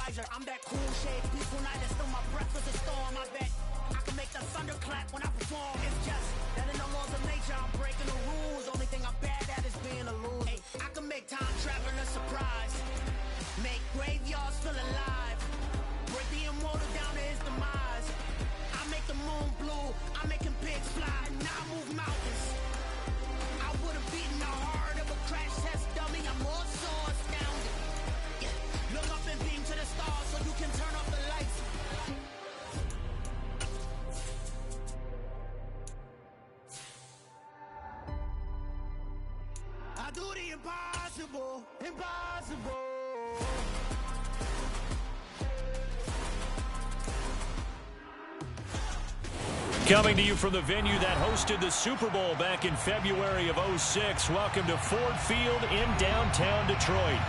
visor. I'm that cool shade, peaceful night, and still my breath was a storm. I bet I can make the thunder clap when I perform. It's just that in the laws of nature, I'm breaking the rules. Only thing I'm bad at is being a loser. Hey, I can make time travel a surprise, make graveyards feel alive, break the immortal down to his demise. I make the moon blue, I'm making pigs fly, now I move mountains. I would've beaten the heart of a crash test dummy. I'm more so astounded. Yeah. Look up and beam to the stars so you can turn off the lights. I do the impossible, impossible. Coming to you from the venue that hosted the Super Bowl back in February of '06. Welcome to Ford Field in downtown Detroit.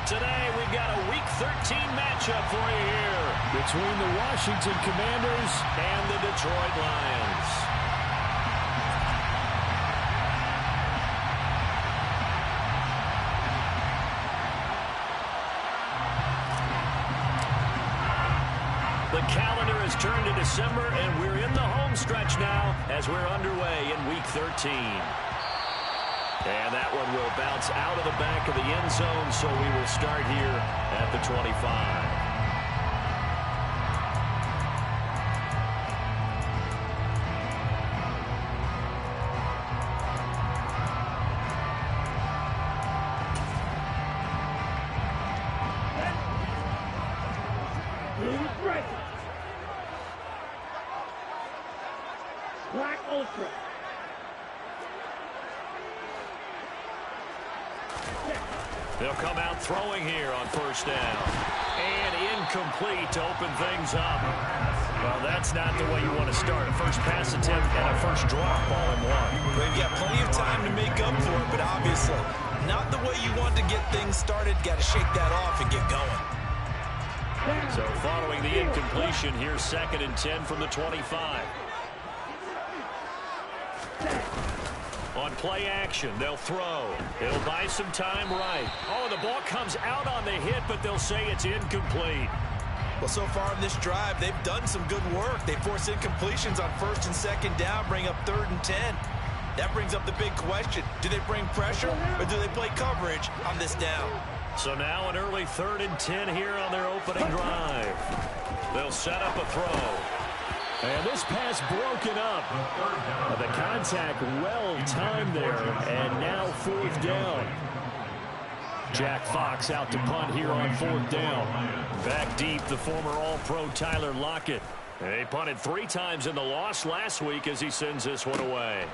Today we've got a Week 13 matchup for you here between the Washington Commanders and the Detroit Lions. The calendar has turned to December, and we're in the home stretch now as we're underway in Week 13. And that one will bounce out of the back of the end zone, so we will start here at the 25. Black Ultra. They'll come out throwing here on first down. And incomplete to open things up. Well, that's not the way you want to start. A first pass attempt and a first drop all in one. They've got plenty of time to make up for it, but obviously not the way you want to get things started. Got to shake that off and get going. So following the incompletion, here's 2nd and 10 from the 25. On play action, they'll throw. It'll buy some time right. Oh, the ball comes out on the hit, but they'll say it's incomplete. Well, so far in this drive, they've done some good work. They force incompletions on 1st and 2nd down, bring up 3rd and 10. That brings up the big question. Do they bring pressure, or do they play coverage on this down? So now an early 3rd and 10 here on their opening drive. They'll set up a throw. And this pass broken up. The contact well timed there, and now 4th down. Jack Fox out to punt here on 4th down. Back deep, the former All-Pro Tyler Lockett. They punted 3 times in the loss last week as he sends this one away.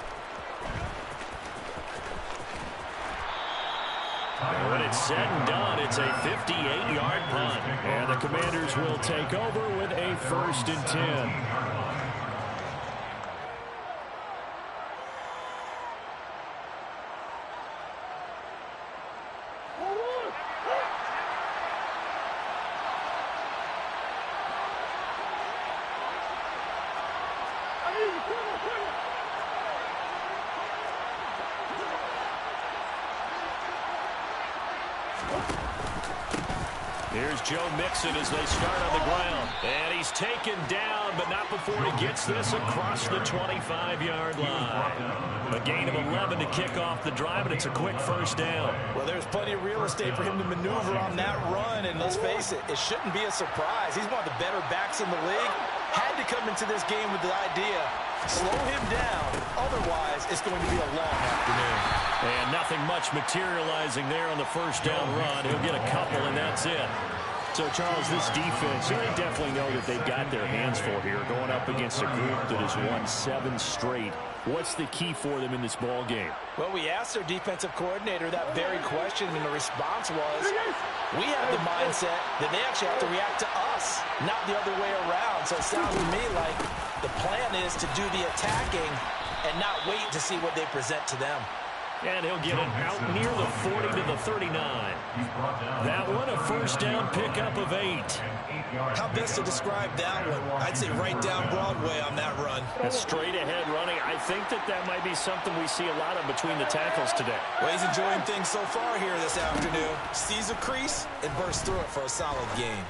And when it's said and done, it's a 58-yard punt. And the Commanders will take over with a 1st and 10. Here's Joe Mixon as they start on the ground. And he's taken down, but not before he gets this across the 25-yard line. A gain of 11 to kick off the drive, and it's a quick 1st down. Well, there's plenty of real estate for him to maneuver on that run, and let's face it, it shouldn't be a surprise. He's one of the better backs in the league. Had to come into this game with the idea, slow him down, otherwise it's going to be a long afternoon. And nothing much materializing there on the 1st down run. He'll get a couple, and that's it. So, Charles, this defense, they definitely know that they've got their hands full here, going up against a group that has won 7 straight. What's the key for them in this ball game? Well, we asked their defensive coordinator that very question, and the response was, we have the mindset that they actually have to react to us, not the other way around. So it sounds to me like the plan is to do the attacking and not wait to see what they present to them. And he'll get it out near the 40 to the 39. That one, a 1st down pickup of 8. How best to describe that one? I'd say right down Broadway on that run. A straight ahead running. I think that might be something we see a lot of between the tackles today. Well, he's enjoying things so far here this afternoon. Sees a crease and bursts through it for a solid gain.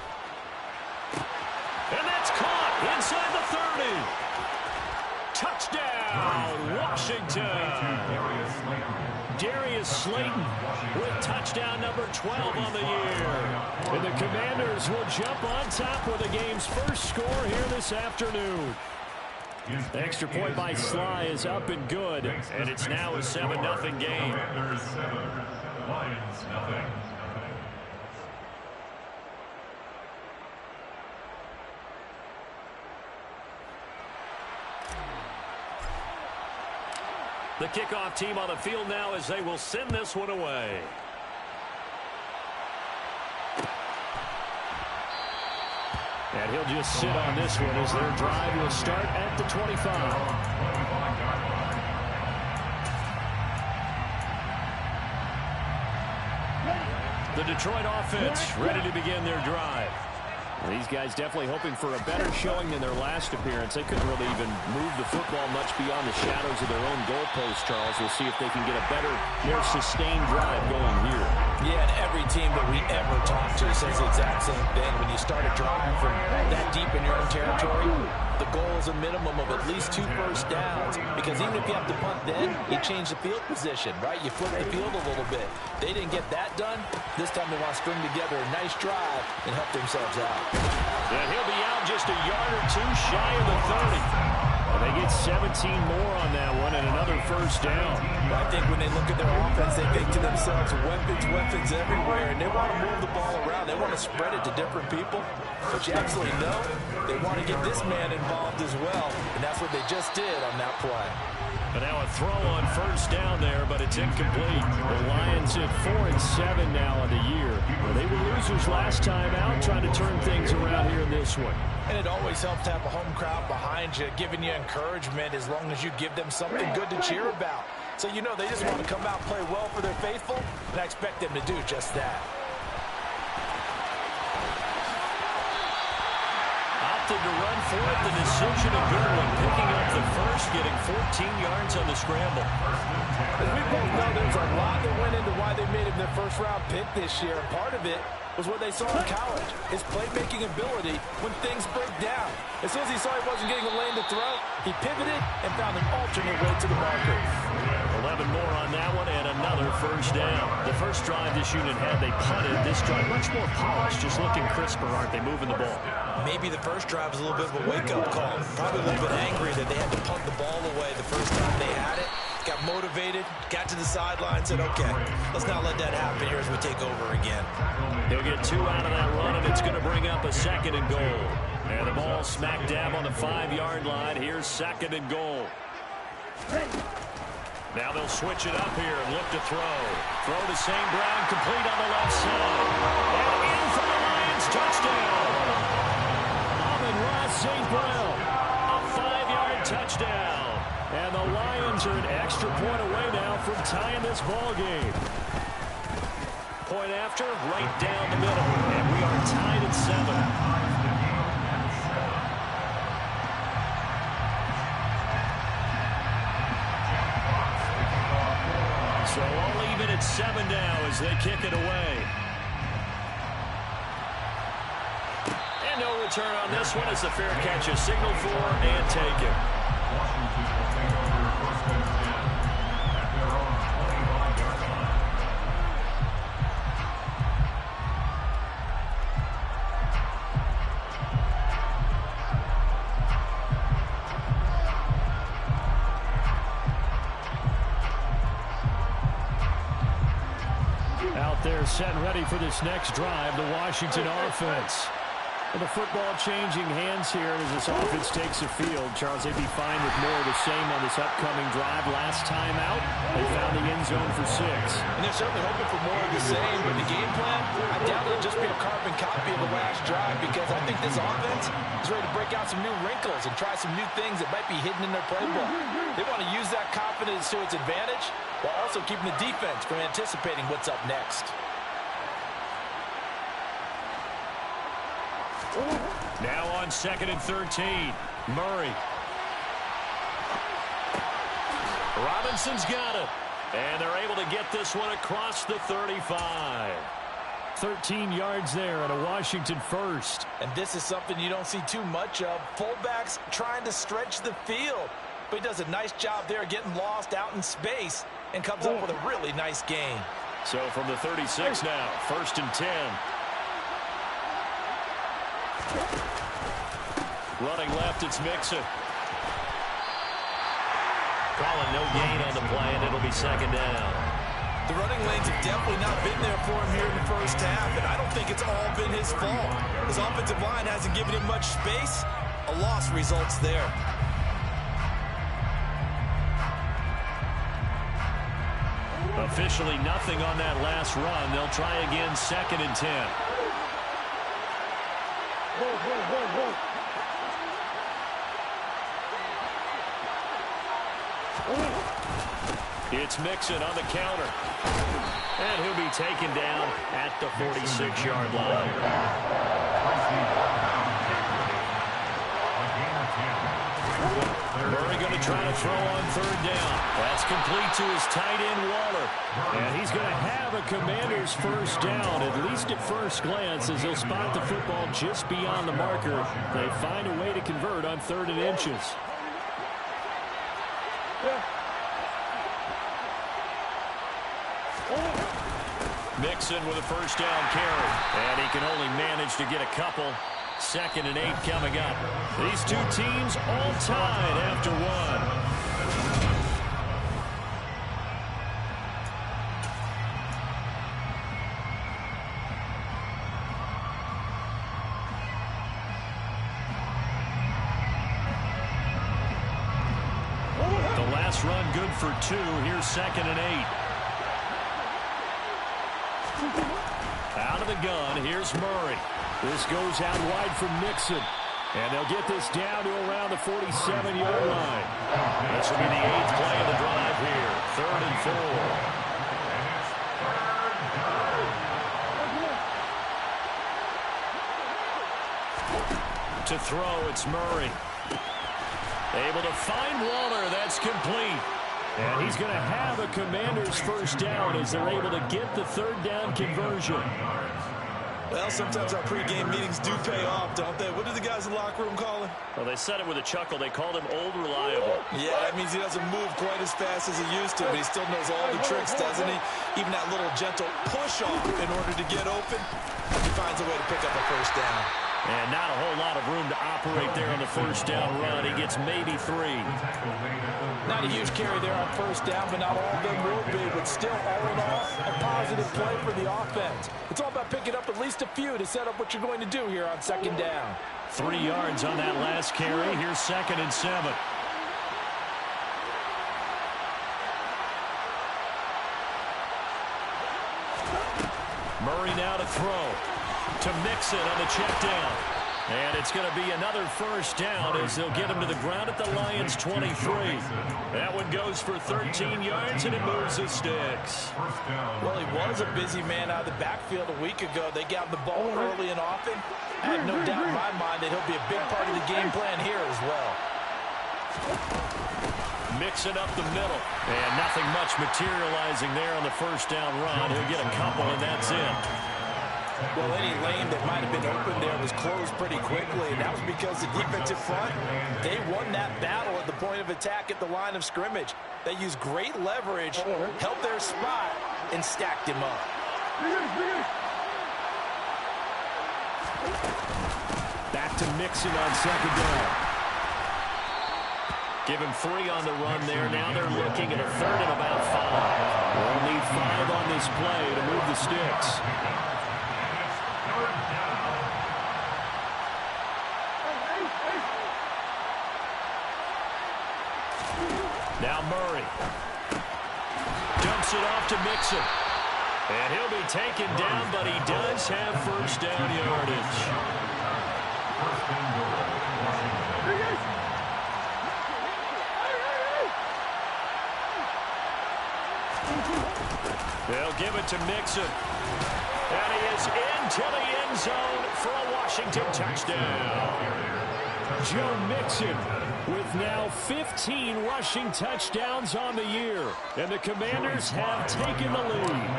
Slayton with touchdown number 12 on the year. And the Commanders will jump on top with the game's first score here this afternoon. The extra point by Sly is up and good, and it's now a 7-0 game. Commanders 7, Lions 0. The kickoff team on the field now as they will send this one away. And he'll just sit on this one as their drive will start at the 25. The Detroit offense ready to begin their drive. These guys definitely hoping for a better showing than their last appearance. They couldn't really even move the football much beyond the shadows of their own goalpost, Charles. We'll see if they can get a better, more sustained drive going here. Yeah, and every team that we ever talk to says the exact same thing. When you start a drive from that deep in your own territory, the goal is a minimum of at least 2 first downs. Because even if you have to punt then, you change the field position, right? You flip the field a little bit. They didn't get that done. This time they want to string together a nice drive and help themselves out. And he'll be out just a yard or two shy of the 30. And they get 17 more on that one and another first down. I think when they look at their offense, they think to themselves, weapons everywhere, and they want to move the ball around. They want to spread it to different people. But you absolutely know they want to get this man involved as well, and that's what they just did on that play. And now a throw on first down there, but it's incomplete. The Lions at 4-7 now on the year. They were losers last time out, trying to turn things around here in this one. And it always helps to have a home crowd behind you, giving you encouragement as long as you give them something good to cheer about. So you know they just want to come out and play well for their faithful, and I expect them to do just that. Opted to run for it, the decision a good one, picking up the first, getting 14 yards on the scramble. As we both know, there's a lot that went into why they made him their first-round pick this year. Part of it was what they saw in college, his playmaking ability when things break down. As soon as he saw he wasn't getting a lane to throw, he pivoted and found an alternate way to the marker. 11 more on that one and another first down. The first drive this unit had, they punted. This drive much more polished, just looking crisper, aren't they, moving the ball? Maybe the first drive was a little bit of a wake-up call. Probably a little bit angry that they had to punt the ball away the first time they had it. Got motivated, got to the sideline, said, okay, let's not let that happen here as we take over again. He'll get 2 out of that run, and it's going to bring up a 2nd and goal. And the ball smack dab on the 5-yard line. Here's 2nd and goal. Now they'll switch it up here and look to throw. Throw to St. Brown, complete on the left side. And in for the Lions, touchdown. Amon-Ra St. Brown, a 5-yard touchdown. And the Lions are an extra point away now from tying this ball game. Point after, right down the middle. And we are tied at 7. So all even at 7 now as they kick it away. And no return on this one as the fair catch is signaled for and taken. They're set and ready for this next drive, the Washington offense. And the football changing hands here as this offense takes the field. Charles, they'd be fine with more of the same on this upcoming drive. Last time out, they found the end zone for 6. And they're certainly hoping for more of the same, but the game plan, I doubt it'll just be a carbon copy of the last drive, because I think this offense is ready to break out some new wrinkles and try some new things that might be hidden in their playbook. They want to use that confidence to its advantage, while also keeping the defense from anticipating what's up next. Now on 2nd and 13, Murray. Robinson's got it. And they're able to get this one across the 35. 13 yards there and a Washington first. And this is something you don't see too much of. Fullbacks trying to stretch the field. But he does a nice job there getting lost out in space. and comes up with a really nice gain. So from the 36 now, 1st and 10. Running left, it's Mixon. Calling no gain on the play, and it'll be 2nd down. The running lanes have definitely not been there for him here in the first half, and I don't think it's all been his fault. His offensive line hasn't given him much space. A loss results there. Officially nothing on that last run. They'll try again, 2nd and 10. It's Mixon on the counter. And he'll be taken down at the 46-yard line. Murray going to try to throw on 3rd down. That's complete to his tight end, Waller. And he's going to have a Commander's 1st down, at least at first glance, as he'll spot the football just beyond the marker. They find a way to convert on 3rd and inches. Mixon with a 1st down carry. And he can only manage to get a couple. 2nd and 8 coming up. These two teams all tied after 1. Run good for 2. Here's 2nd and 8. Out of the gun. Here's Murray. This goes out wide from Mixon. And they'll get this down to around the 47-yard line. This will be the 8th play of the drive here. 3rd and 4. To throw, it's Murray. Able to find Waller. That's complete. And he's going to have a Commander's 1st down as they're able to get the 3rd down conversion. Well, sometimes our pregame meetings do pay off, don't they? What do the guys in the locker room call him? Well, they said it with a chuckle. They called him Old Reliable. Yeah, that means he doesn't move quite as fast as he used to, but he still knows all the tricks, doesn't he? Even that little gentle push-off in order to get open, he finds a way to pick up a 1st down. And not a whole lot of room to operate there on the 1st down run. He gets maybe 3. Not a huge carry there on 1st down, but not all of them will be. But still, all in all, a positive play for the offense. It's all about picking up at least a few to set up what you're going to do here on 2nd down. 3 yards on that last carry. Here's 2nd and 7. Murray now to throw. To Mixon on the check down. And it's going to be another 1st down as they'll get him to the ground at the Lions' 23. That one goes for 13 yards, and it moves the sticks. Well, he was a busy man out of the backfield a week ago. They got the ball early and often. I have no doubt in my mind that he'll be a big part of the game plan here as well. Mixing up the middle. And nothing much materializing there on the 1st down run. He'll get a couple, and that's it. Well, any lane that might have been open there was closed pretty quickly, and that was because the defensive front, they won that battle at the point of attack at the line of scrimmage. They used great leverage, held their spot, and stacked him up. Back to Mixon on 2nd down. Give him 3 on the run there. Now they're looking at a 3rd and about 5. We'll need 5 on this play to move the sticks. Now Murray dumps it off to Mixon. And he'll be taken down, but he does have 1st down yardage. They'll give it to Mixon. And he is into the end zone for a Washington touchdown. Joe Mixon with now 15 rushing touchdowns on the year. And the Commanders have taken the lead.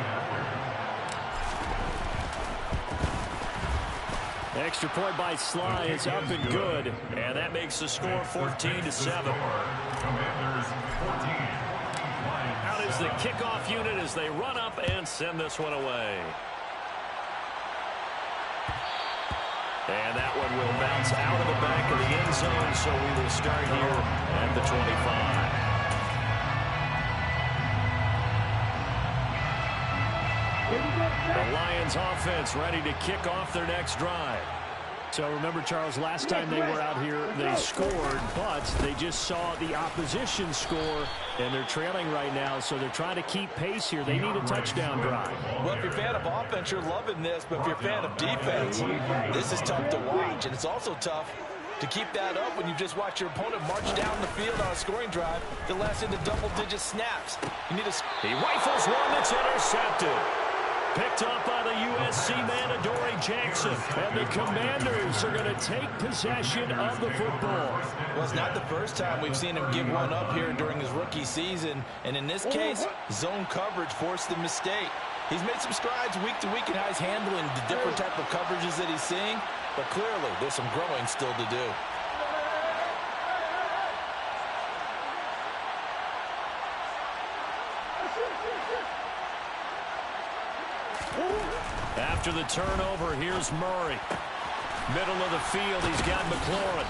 Extra point by Sly is up and good. And that makes the score 14-7. Commanders 14. Out is is the kickoff unit as they run up and send this one away. And that one will bounce out of the back of the end zone, so we will start here at the 25. The Lions offense ready to kick off their next drive. So remember, Charles, last time they were out here, they scored, but they just saw the opposition score, and they're trailing right now, so they're trying to keep pace here. They need a touchdown drive. Well, if you're a fan of offense, you're loving this, but if you're a fan of defense, this is tough to watch, and it's also tough to keep that up when you just watch your opponent march down the field on a scoring drive that lasts into double-digit snaps. You need to... He rifles one that's intercepted. Picked up by the USC man, Adoree Jackson. And the Commanders are going to take possession of the football. Well, it's not the first time we've seen him give one up here during his rookie season. And in this case, zone coverage forced the mistake. He's made some strides week to week in how he's handling the different type of coverages that he's seeing. But clearly, there's some growing still to do. After the turnover, here's Murray. Middle of the field, he's got McLaurin.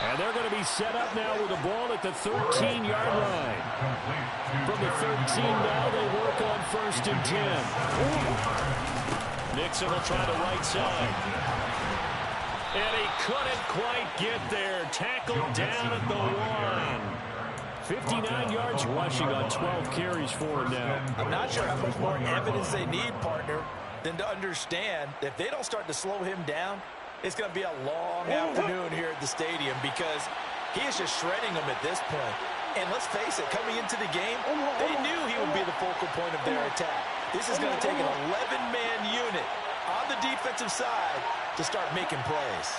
And they're going to be set up now with the ball at the 13-yard line. From the 13 now, they work on 1st and 10. Nixon will try the right side. And he couldn't quite get there. Tackled down at the 1. 59 yards rushing on 12 carries for him now. I'm not sure how much more evidence they need, partner, than to understand that if they don't start to slow him down, it's going to be a long afternoon here at the stadium because he is just shredding them at this point. And let's face it, coming into the game, they knew he would be the focal point of their attack. This is going to take an 11-man unit on the defensive side to start making plays.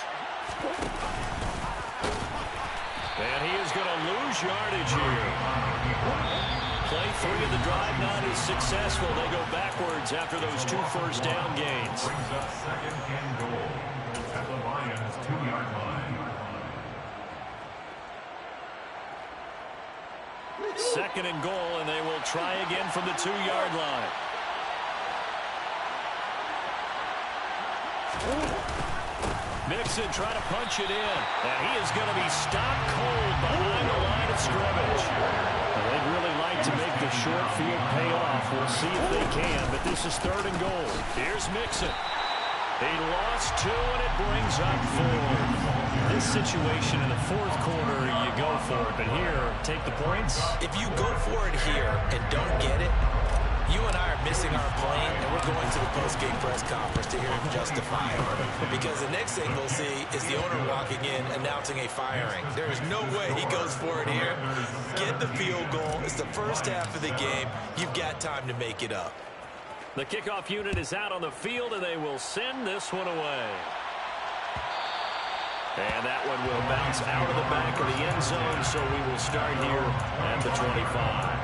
And he is going to lose yardage here. Play 3 of the drive not as successful. They go backwards after those 2 first down gains. Brings up 2nd and goal at the Lions' 2-yard line. 2nd and goal, and they will try again from the 2-yard line. Mixon trying to punch it in, and he is going to be stopped cold behind the line of scrimmage. Well, they'd really like to make the short field pay off. We'll see if they can, but this is 3rd and goal. Here's Mixon. He lost 2, and it brings up 4. This situation in the 4th quarter, you go for it, but here, take the points. If you go for it here and don't get it, you and I are missing our plane, and we're going to the post-game press conference to hear him justify it. Because the next thing we'll see is the owner walking in announcing a firing. There is no way he goes for it here. Get the field goal. It's the first half of the game. You've got time to make it up. The kickoff unit is out on the field, and they will send this one away. And that one will bounce out of the back of the end zone, so we will start here at the 25.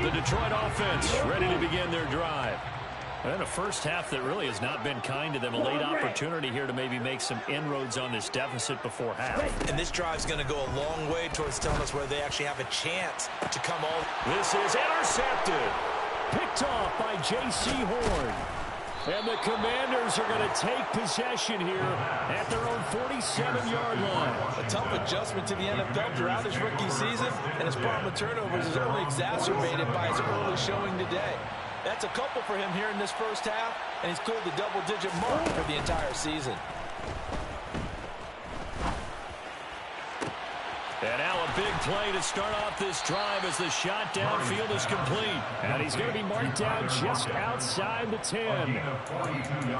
The Detroit offense ready to begin their drive. And a first half that really has not been kind to them. A late opportunity here to maybe make some inroads on this deficit before half. And this drive's going to go a long way towards telling us where they actually have a chance to come on. This is intercepted. Picked off by J.C. Horn. And the Commanders are going to take possession here at their own 47-yard line. A tough adjustment to the NFL throughout his rookie season, and his problem with turnovers is only exacerbated by his early showing today. That's a couple for him here in this first half, and he's cleared the double-digit mark for the entire season. And now a big play to start off this drive as the shot downfield is complete. And he's going to be marked down just outside the 10.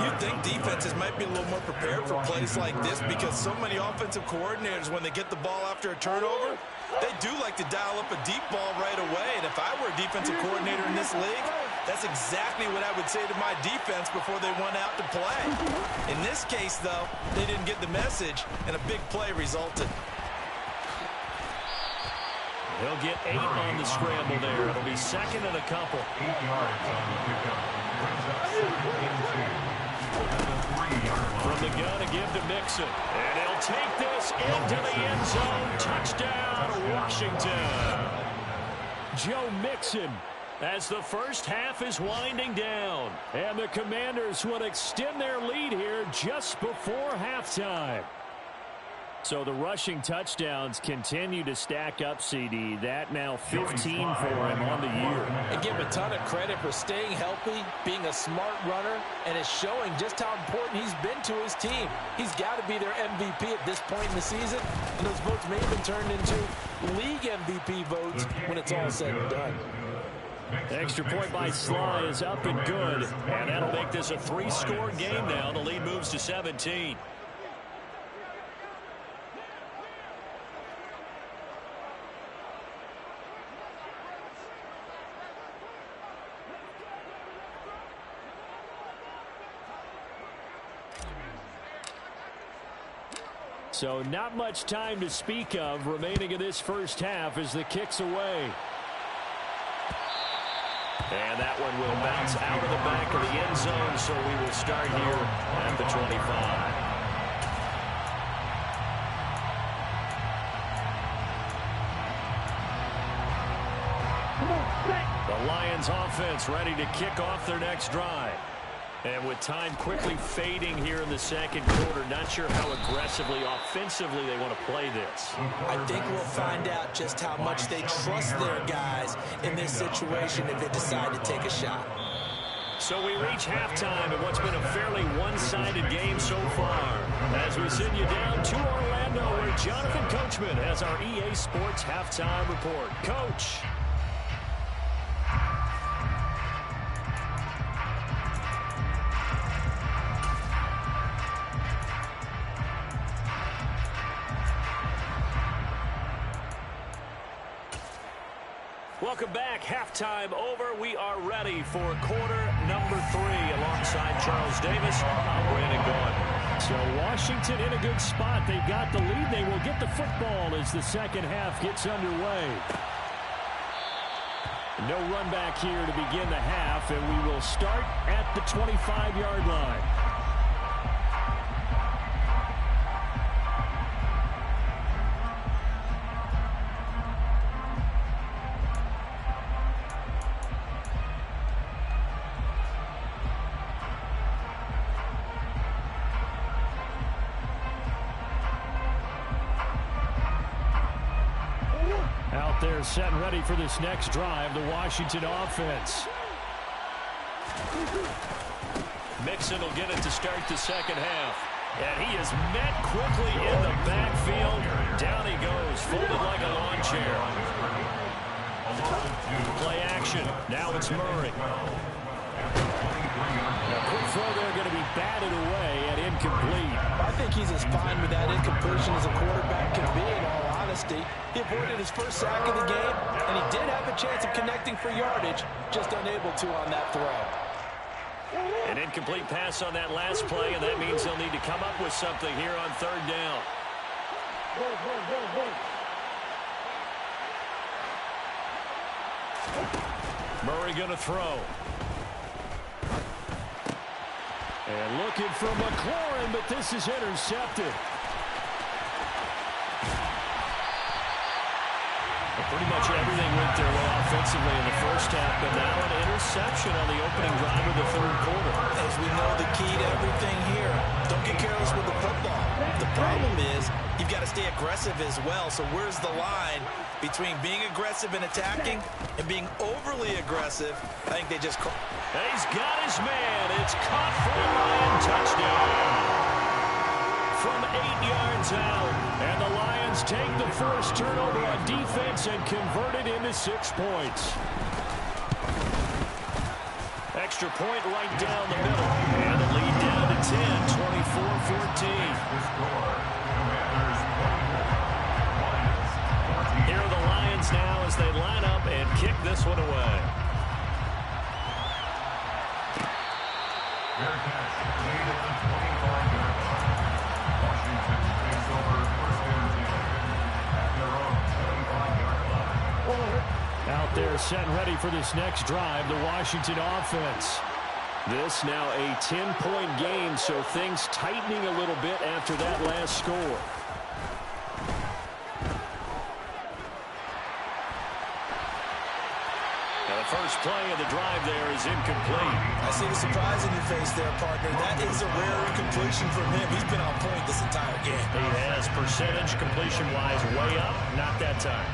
You'd think defenses might be a little more prepared for plays like this because so many offensive coordinators, when they get the ball after a turnover, they do like to dial up a deep ball right away. And if I were a defensive coordinator in this league, that's exactly what I would say to my defense before they went out to play. In this case, though, they didn't get the message, and a big play resulted. He'll get 8 on the scramble there. It'll be 2nd and a couple. 8 yards on the pickup. Brings up 2nd and 2. At the 3-yard line. From the gun to give to Mixon. And he'll take this into the end zone. Touchdown, Washington. Joe Mixon. As the first half is winding down. And the Commanders will extend their lead here just before halftime. So the rushing touchdowns continue to stack up, CD. That now 15 for him on the year. And give him a ton of credit for staying healthy, being a smart runner, and is showing just how important he's been to his team. He's got to be their MVP at this point in the season, and those votes may have been turned into league MVP votes when it's all said and done. Extra point by Sly is up and good. And that'll make this a 3-score game now. The lead moves to 17. So not much time to speak of remaining in this first half as the kick's away. And that one will bounce out of the back of the end zone, so we will start here at the 25. The Lions offense ready to kick off their next drive. And with time quickly fading here in the second quarter, not sure how aggressively, offensively they want to play this. I think we'll find out just how much they trust their guys in this situation if they decide to take a shot. So we reach halftime in what's been a fairly one-sided game so far. As we send you down to Orlando, where Jonathan Coachman has our EA Sports halftime report. Coach. Welcome back. Halftime over. We are ready for quarter number 3 alongside Charles Davis. I'm Brandon Gaudin. So Washington in a good spot. They've got the lead. They will get the football as the second half gets underway. No run back here to begin the half, and we will start at the 25-yard line. They're set and ready for this next drive, the Washington offense. Mixon will get it to start the second half. And he is met quickly in the backfield. Down he goes, folded like a lawn chair. Play action. Now it's Murray. A quick throw there going to be batted away and incomplete. I think he's as fine with that incompletion as a quarterback can be, in all honesty. He avoided his first sack of the game, and he did have a chance of connecting for yardage, just unable to on that throw. An incomplete pass on that last play, and that means they'll need to come up with something here on third down. Murray going to throw. And looking for McLaurin, but this is intercepted. Pretty much everything went their way offensively in the first half, but now an interception on the opening drive of the third quarter. As we know, the key to everything here, don't get careless with the football. The problem is you've got to stay aggressive as well. So where's the line between being aggressive and attacking and being overly aggressive? I think they just... And he's got his man. It's caught for a Lion touchdown. From 8 yards out. And the Lions take the forced turnover on defense and convert it into 6 points. Extra point right down the middle. And the lead down to 10, 24-14. Here are the Lions now as they line up and kick this one away. Out there set and ready for this next drive, the Washington offense. This now a 10-point game, so things tightening a little bit after that last score. The first play of the drive there is incomplete. I see the surprise in your face there, partner. That is a rare incompletion from him. He's been on point this entire game. He has percentage completion-wise way up, not that time.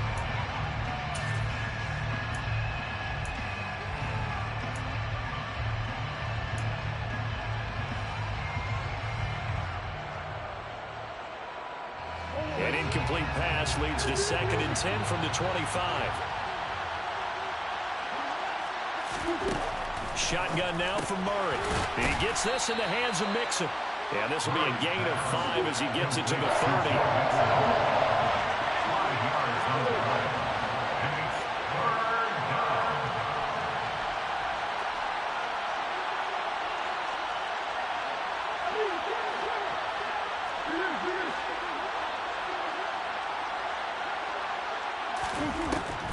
An incomplete pass leads to 2nd and 10 from the 25. Shotgun now from Murray. He gets this in the hands of Mixon. And this will be a gain of 5 as he gets it to the 30. 5 yards on the play. And it's 3rd down.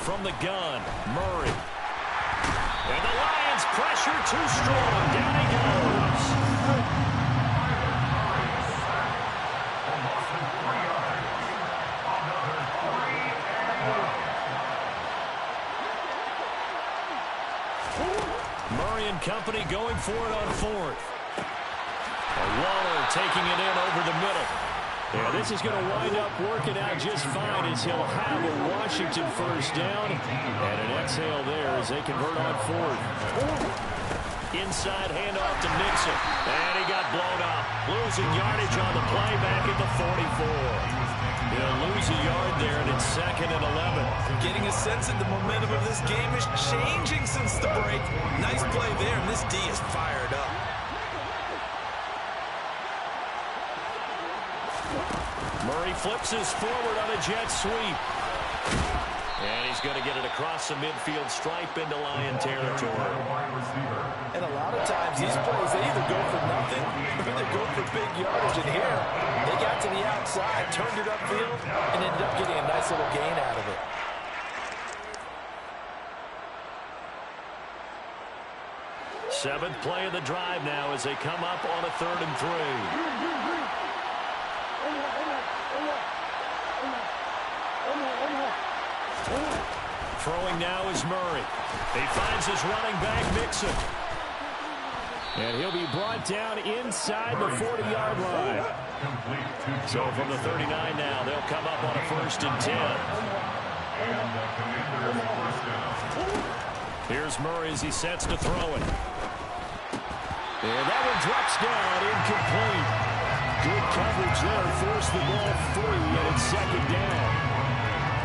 From the gun, Murray. And the Lions pressure too strong. Down he goes. Murray and company going for it on 4th. Waller taking it in over the middle. Yeah, this is going to wind up working out just fine as he'll have a Washington first down. And an exhale there as they convert on 4th. Inside handoff to Mixon. And he got blown up. Losing yardage on the play back at the 44. He'll lose a yard there, and it's 2nd and 11. Getting a sense that the momentum of this game is changing since the break. Nice play there, and this D is fired up. Murray flips his forward on a jet sweep. And he's going to get it across the midfield stripe into Lion territory. And a lot of times these plays, they either go for nothing or they go for big yardage. And here, they got to the outside, turned it upfield, and ended up getting a nice little gain out of it. Seventh play of the drive now as they come up on a 3rd and 3. Throwing now is Murray. He finds his running back, Mixon. And he'll be brought down inside the 40-yard line. So from the 39 now, they'll come up on a 1st and 10. And the Commanders first down. Here's Murray as he sets to throw it. And that one drops down, incomplete. Good coverage there, forced the ball free, and it's 2nd down.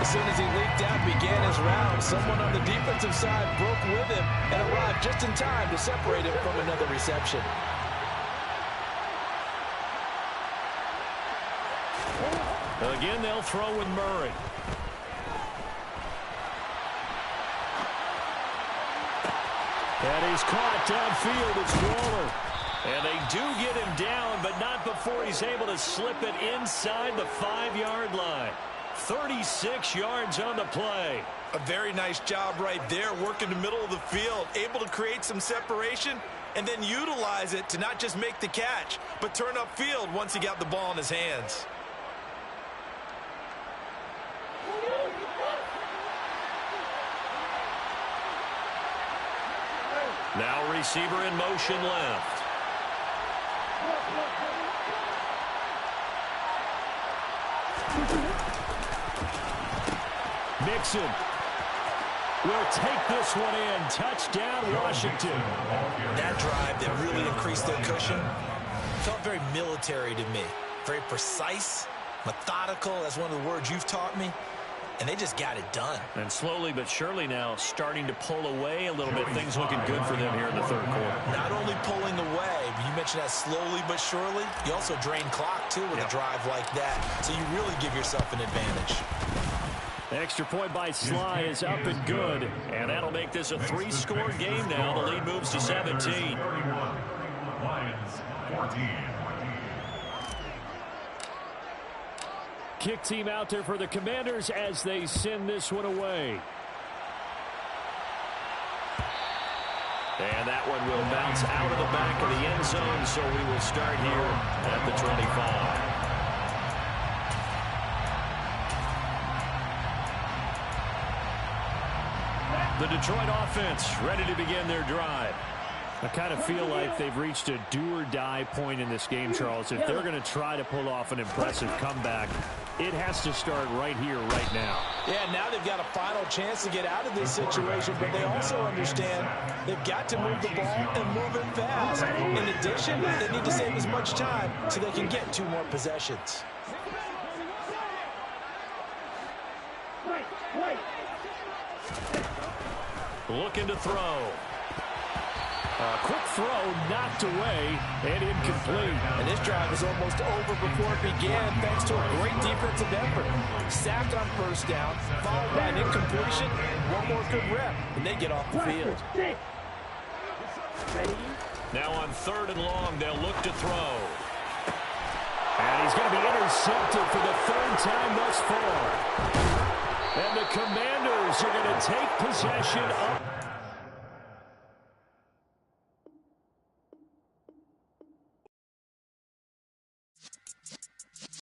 As soon as he leaked out, began his round, someone on the defensive side broke with him and arrived just in time to separate him from another reception. Again, they'll throw with Murray. And he's caught downfield. It's Waller. And they do get him down, but not before he's able to slip it inside the 5-yard line. 36 yards on the play. A very nice job right there, working the middle of the field, able to create some separation and then utilize it to not just make the catch, but turn upfield once he got the ball in his hands. Now receiver in motion left. Mixon will take this one in. Touchdown, Washington. That drive that really increased their cushion felt very military to me. Very precise, methodical. That's one of the words you've taught me. And they just got it done. And slowly but surely now starting to pull away a little bit. Things looking good for them here in the 3rd quarter. Not only pulling away, but you mentioned that slowly but surely. You also drain clock, too, with a drive like that. So you really give yourself an advantage. Extra point by Sly is up and good. And that'll make this a 3-score game now. The lead moves to 17. Lions 14. Kick team out there for the Commanders as they send this one away. And that one will bounce out of the back of the end zone, so we will start here at the 25. The Detroit offense ready to begin their drive. I kind of feel like they've reached a do-or-die point in this game, Charles. If they're going to try to pull off an impressive comeback, it has to start right here, right now. Yeah, now they've got a final chance to get out of this situation, but they also understand they've got to move the ball and move it fast. In addition, they need to save as much time so they can get 2 more possessions. Looking to throw. A quick throw knocked away and incomplete. And this drive was almost over before it began thanks to a great defensive effort. Sacked on first down, followed by an incompletion, 1 more good rep, and they get off the field. Now on 3rd and long, they'll look to throw. And he's going to be intercepted for the 3rd time thus far. And the Commanders are going to take possession up.